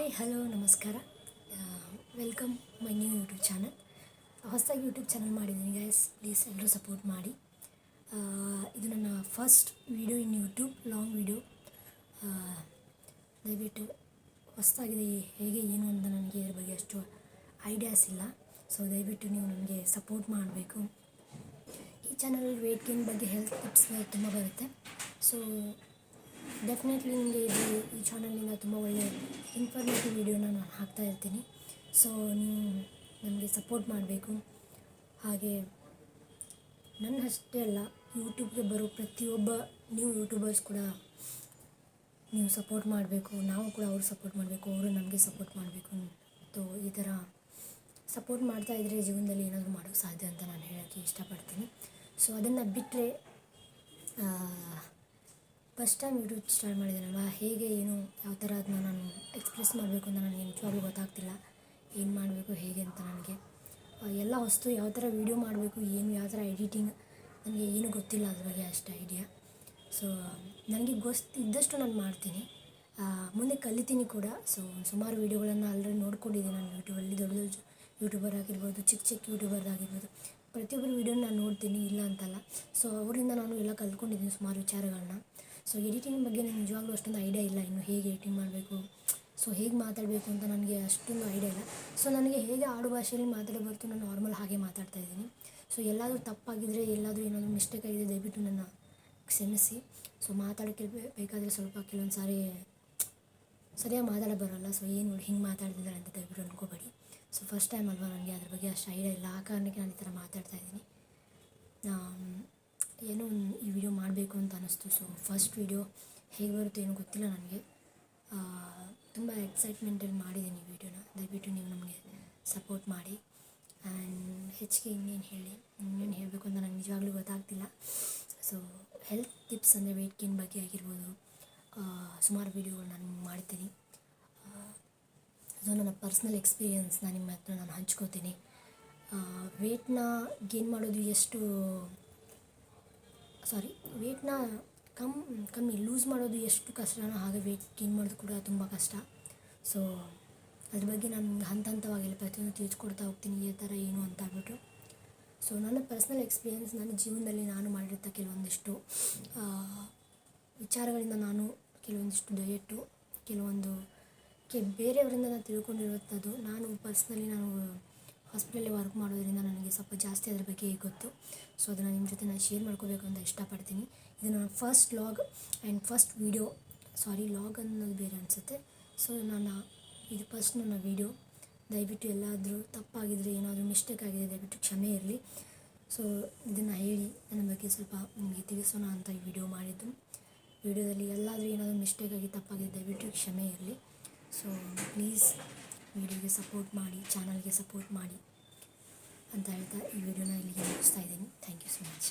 Hi hello ನಮಸ್ಕಾರ. Welcome my new YouTube channel. ಹೊಸದಾಗಿ YouTube channel ಮಾಡಿದ್ದೀನಿ ಗೈಸ್, ಪ್ಲೀಸ್ ಎಲ್ಲರೂ ಸಪೋರ್ಟ್ ಮಾಡಿ. ಇದು ನನ್ನ first video in YouTube, long video. ದಯವಿಟ್ಟು ಹೊಸದಾಗಿದೆ ಹೇಗೆ ಏನು ಅಂತ ನನಗೆ ಇದ್ರ ಬಗ್ಗೆ ಅಷ್ಟು ಐಡಿಯಾಸ್ ಇಲ್ಲ. ಸೊ ದಯವಿಟ್ಟು ನೀವು ನನಗೆ ಸಪೋರ್ಟ್ ಮಾಡಬೇಕು. ಈ ಚಾನಲ್ ವೇಟ್ ಗೇನ್ ಬಗ್ಗೆ, ಹೆಲ್ತ್ ಟಿಪ್ಸ್ ತುಂಬ ಬರುತ್ತೆ. ಸೊ ಡೆಫಿನೆಟ್ಲಿ ನಿಮಗೆ ಈ ಚಾನಲಿಂದ ತುಂಬ ಒಳ್ಳೆಯ ಇನ್ಫಾರ್ಮೇಟಿವ್ ವೀಡಿಯೋನ ನಾನು ಹಾಕ್ತಾ ಇರ್ತೀನಿ. ಸೊ ನೀವು ನನಗೆ ಸಪೋರ್ಟ್ ಮಾಡಬೇಕು. ಹಾಗೆ ನನ್ನ ಅಷ್ಟೇ ಅಲ್ಲ, ಯೂಟ್ಯೂಬ್ಗೆ ಬರೋ ಪ್ರತಿಯೊಬ್ಬ ನ್ಯೂ ಯೂಟ್ಯೂಬರ್ಸ್ ಕೂಡ ನೀವು ಸಪೋರ್ಟ್ ಮಾಡಬೇಕು. ನಾವು ಕೂಡ ಅವ್ರು ಸಪೋರ್ಟ್ ಮಾಡಬೇಕು, ಅವರು ನಮಗೆ ಸಪೋರ್ಟ್ ಮಾಡಬೇಕು. ಸೊ ಈ ಥರ ಸಪೋರ್ಟ್ ಮಾಡ್ತಾಯಿದ್ರೆ ಜೀವನದಲ್ಲಿ ಏನಾದರೂ ಮಾಡೋಕ್ಕೆ ಸಾಧ್ಯ ಅಂತ ನಾನು ಹೇಳೋಕ್ಕೆ ಇಷ್ಟಪಡ್ತೀನಿ. ಸೊ ಅದನ್ನು ಬಿಟ್ಟರೆ ಫಸ್ಟ್ ಟೈಮ್ ಯೂಟ್ಯೂಬ್ ಸ್ಟಾರ್ಟ್ ಮಾಡಿದ್ದೀನಲ್ವ, ಹೇಗೆ ಏನು ಯಾವ ಥರ ಅದನ್ನ ನಾನು ಎಕ್ಸ್ಪ್ರೆಸ್ ಮಾಡಬೇಕು ಅಂತ ನನಗೆ ನಿಜವಾಗ್ಲೂ ಗೊತ್ತಾಗ್ತಿಲ್ಲ. ಏನು ಮಾಡಬೇಕು ಹೇಗೆ ಅಂತ ನನಗೆ ಎಲ್ಲ ಹೊಸ್ತು. ಯಾವ ಥರ ವೀಡಿಯೋ ಮಾಡಬೇಕು, ಏನು ಯಾವ ಥರ ಎಡಿಟಿಂಗ್, ನನಗೆ ಏನೂ ಗೊತ್ತಿಲ್ಲ ಅದ್ರ ಬಗ್ಗೆ ಅಷ್ಟು ಐಡಿಯಾ. ಸೊ ನನಗೆ ಇದ್ದಷ್ಟು ನಾನು ಮಾಡ್ತೀನಿ, ಮುಂದೆ ಕಲಿತೀನಿ ಕೂಡ. ಸೊ ಸುಮಾರು ವೀಡಿಯೋಗಳನ್ನು ಆಲ್ರೆಡಿ ನೋಡ್ಕೊಂಡಿದ್ದೀನಿ ನಾನು ಯೂಟ್ಯೂಬಲ್ಲಿ. ದೊಡ್ಡ ದೊಡ್ಡ ಯೂಟ್ಯೂಬರ್ ಆಗಿರ್ಬೋದು, ಚಿಕ್ಕ ಚಿಕ್ಕ ಯೂಟ್ಯೂಬರ್ದಾಗಿರ್ಬೋದು, ಪ್ರತಿಯೊಬ್ಬರು ವೀಡಿಯೋನ ನಾನು ನೋಡ್ತೀನಿ, ಇಲ್ಲ ಅಂತಲ್ಲ. ಸೊ ಅವರಿಂದ ನಾನು ಎಲ್ಲ ಕಲ್ತ್ಕೊಂಡಿದ್ದೀನಿ ಸುಮಾರು ವಿಚಾರಗಳನ್ನ. ಸೊ ಎಡಿಟಿಂಗ್ ಬಗ್ಗೆ ನನಗೆ ನಿಜವಾಗ್ಲೂ ಅಷ್ಟೊಂದು ಐಡಿಯಾ ಇಲ್ಲ, ಇನ್ನು ಹೇಗೆ ಎಡಿಟಿಂಗ್ ಮಾಡಬೇಕು, ಸೊ ಹೇಗೆ ಮಾತಾಡಬೇಕು ಅಂತ ನನಗೆ ಅಷ್ಟೊಂದು ಐಡಿಯಾ ಇಲ್ಲ. ಸೊ ನನಗೆ ಹೇಗೆ ಆಡು ಭಾಷೆಯಲ್ಲಿ ಮಾತಾಡೋ ಬರ್ತು, ನಾನು ನಾರ್ಮಲ್ ಹಾಗೆ ಮಾತಾಡ್ತಾಯಿದ್ದೀನಿ. ಸೊ ಎಲ್ಲಾದರೂ ತಪ್ಪಾಗಿದ್ದರೆ, ಎಲ್ಲಾದರೂ ಏನಾದರೂ ಮಿಸ್ಟೇಕ್ ಆಗಿದೆ, ದಯವಿಟ್ಟು ನನ್ನ ಕ್ಷಮಿಸಿ. ಸೊ ಮಾತಾಡೋಕ್ಕೆ ಬೇಕಾದರೆ ಸ್ವಲ್ಪ ಕೆಲವೊಂದು ಸಾರಿ ಸರಿಯಾಗಿ ಮಾತಾಡ ಬರೋಲ್ಲ. ಸೊ ಏನು ಹಿಂಗೆ ಮಾತಾಡ್ತಿದ್ದಾರೆ ಅಂತ ದಯವಿಟ್ಟು ಅನ್ಕೋಬೇಡಿ. ಸೊ ಫಸ್ಟ್ ಟೈಮ್ ಅಲ್ವಾ, ನನಗೆ ಅದ್ರ ಬಗ್ಗೆ ಅಷ್ಟು ಐಡಿಯಾ ಇಲ್ಲ. ಆ ಕಾರಣಕ್ಕೆ ನಾನು ಈ ಥರ ಮಾತಾಡ್ತಾಯಿದ್ದೀನಿ. ಏನೋ ಈ ವಿಡಿಯೋ ಮಾಡಬೇಕು ಅಂತ ಅನ್ನಿಸ್ತು. ಸೊ ಫಸ್ಟ್ ವಿಡಿಯೋ ಹೇಗೆ ಬರುತ್ತೆ ಏನೋ ಗೊತ್ತಿಲ್ಲ ನನಗೆ. ತುಂಬ ಎಕ್ಸೈಟ್ಮೆಂಟಲ್ಲಿ ಮಾಡಿದ್ದೀನಿ ಈ ವಿಡಿಯೋನ. ದಯವಿಟ್ಟು ನೀವು ನಮಗೆ ಸಪೋರ್ಟ್ ಮಾಡಿ. ಆ್ಯಂಡ್ ಹೆಚ್ಚಿಗೆ ಇನ್ನೇನು ಹೇಳಬೇಕು ಅಂತ ನನಗೆ ನಿಜವಾಗ್ಲೂ ಗೊತ್ತಾಗ್ತಿಲ್ಲ. ಸೊ ಹೆಲ್ತ್ ಟಿಪ್ಸ್ ಅಂದರೆ ವೇಟ್ ಗೇನ್ ಬಗ್ಗೆ ಆಗಿರ್ಬೋದು, ಸುಮಾರು ವೀಡಿಯೋಗಳು ನಾನು ಮಾಡ್ತೀನಿ. ಸೊ ನನ್ನ ಪರ್ಸ್ನಲ್ ಎಕ್ಸ್ಪೀರಿಯನ್ಸ್ನ ನಿಮ್ಮ ಹತ್ರ ನಾನು ಹಂಚ್ಕೋತೀನಿ. ವೇಟ್ನ ಗೇನ್ ಮಾಡೋದು ವೇಟ್ನ ಕಮ್ಮಿ ಲೂಸ್ ಮಾಡೋದು ಎಷ್ಟು ಕಷ್ಟನೋ, ಹಾಗೆ ವೇಟ್ ಗೇನ್ ಮಾಡೋದು ಕೂಡ ತುಂಬ ಕಷ್ಟ. ಸೊ ಅದ್ರ ಬಗ್ಗೆ ನಾನು ಹಂತವಾಗಿ ಪ್ರತಿಯೊಂದು ತಿಳಿಸ್ಕೊಡ್ತಾ ಹೋಗ್ತೀನಿ, ಈ ಥರ ಏನು ಅಂತ ಆಗ್ಬಿಟ್ಟು. ಸೊ ನನ್ನ ಪರ್ಸ್ನಲ್ ಎಕ್ಸ್ಪೀರಿಯನ್ಸ್, ನನ್ನ ಜೀವನದಲ್ಲಿ ನಾನು ಮಾಡಿರ್ತ ಕೆಲವೊಂದಿಷ್ಟು ವಿಚಾರಗಳಿಂದ, ನಾನು ಕೆಲವೊಂದಿಷ್ಟು ಡಯೆಟ್ಟು, ಕೆಲವೊಂದು ಬೇರೆಯವರಿಂದ ನಾನು ತಿಳ್ಕೊಂಡಿರುವಂಥದ್ದು. ನಾನು ಪರ್ಸ್ನಲಿ ಹಾಸ್ಪಿಟಲಲ್ಲಿ ವರ್ಕ್ ಮಾಡೋದ್ರಿಂದ ನನಗೆ ಸ್ವಲ್ಪ ಜಾಸ್ತಿ ಅದ್ರ ಬಗ್ಗೆ ಗೊತ್ತು. ಸೊ ಅದನ್ನು ನಿಮ್ಮ ಜೊತೆ ನಾನು ಶೇರ್ ಮಾಡ್ಕೋಬೇಕು ಅಂತ ಇಷ್ಟಪಡ್ತೀನಿ. ಇದು ನನ್ನ first log and first video. Log ಅನ್ನೋದು ಬೇರೆ ಅನಿಸುತ್ತೆ. ಸೊ ಇದು ಫಸ್ಟ್ ನನ್ನ ವೀಡಿಯೋ. ದಯವಿಟ್ಟು ಎಲ್ಲಾದರೂ ತಪ್ಪಾಗಿದ್ದರೆ, ಏನಾದರೂ ಮಿಸ್ಟೇಕ್ ಆಗಿದೆ, ದಯವಿಟ್ಟು ಕ್ಷಮೆ ಇರಲಿ. ಸೊ ಇದನ್ನು ಹೇಳಿ ನನ್ನ ಬಗ್ಗೆ ಸ್ವಲ್ಪ ನಿಮಗೆ ತಿಳಿಸೋಣ ಅಂತ ಈ ವಿಡಿಯೋ ಮಾಡಿದ್ದು. ವಿಡಿಯೋದಲ್ಲಿ ಎಲ್ಲಾದರೂ ಏನಾದರೂ ಮಿಸ್ಟೇಕ್ ಆಗಿ ತಪ್ಪಾಗಿದೆ, ದಯವಿಟ್ಟು ಕ್ಷಮೆ ಇರಲಿ. ಸೊ ಪ್ಲೀಸ್ ವಿಡಿಯೋಗೆ ಸಪೋರ್ಟ್ ಮಾಡಿ, ಚಾನಲ್ಗೆ ಸಪೋರ್ಟ್ ಮಾಡಿ ಅಂತ ಹೇಳ್ತಾ ಈ ವಿಡಿಯೋನ ಇಲ್ಲಿಗೆ ಮುಗಿಸ್ತಾ ಇದ್ದೀನಿ. Thank you so much.